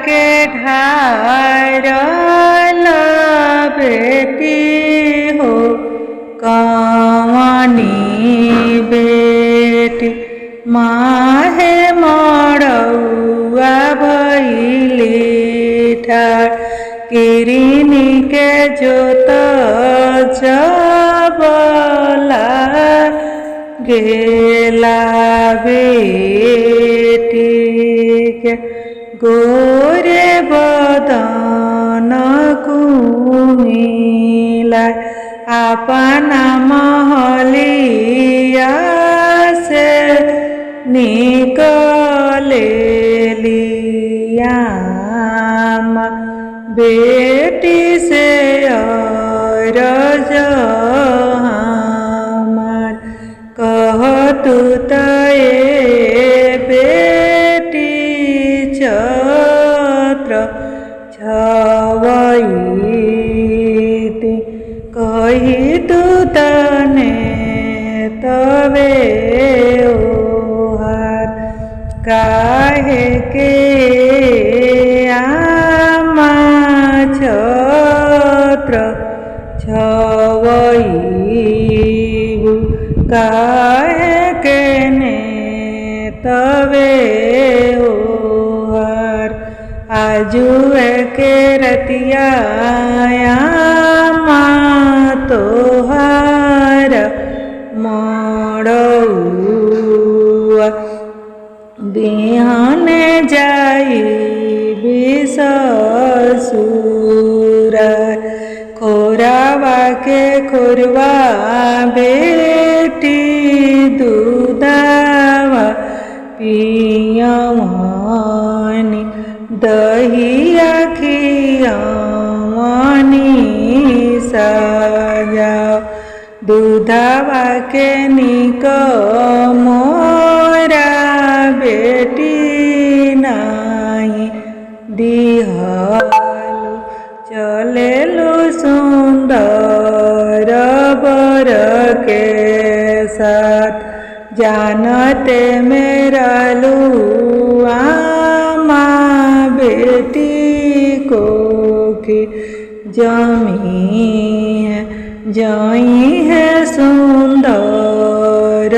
के ढारल बेटी हो कवनी बेटी माहे मड़ौआ भइली ठाड़ किरिनी के जोत जबला गेला बेटी के गोरे बदन कुमिला अपना महलिया से निकले लिया बेटी से अरज हमार कहतु तये बेटी छत्र छवैती कही तू तने तबे ओहार काहे के आमा छत्र छवैबू काहे के ने तबे ओहार आजुए के रतिया आमा तोहार मड़ौआ बिहाने जाई ससुर खोरावा के खोरवा बेटी दूधावा पियवानी दहिया खियवानी सजाओ दूधावा के निक मोरा बेटी नाही दिहलु चलेलु सुंदर बर के साथ जानते मेरलू आमा बेटी को की जमी है जाई है सुंदर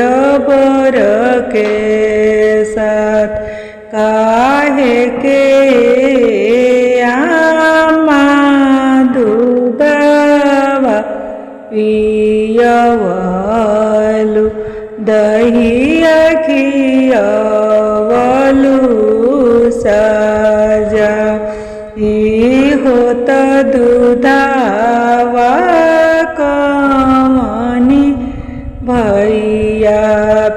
बर के साथ काहे के आमा दूधवा पियवलु दहिया खियवलु सजा ई होत दूधावा कवनी भैया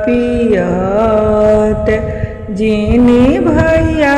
पियत जिनी भैया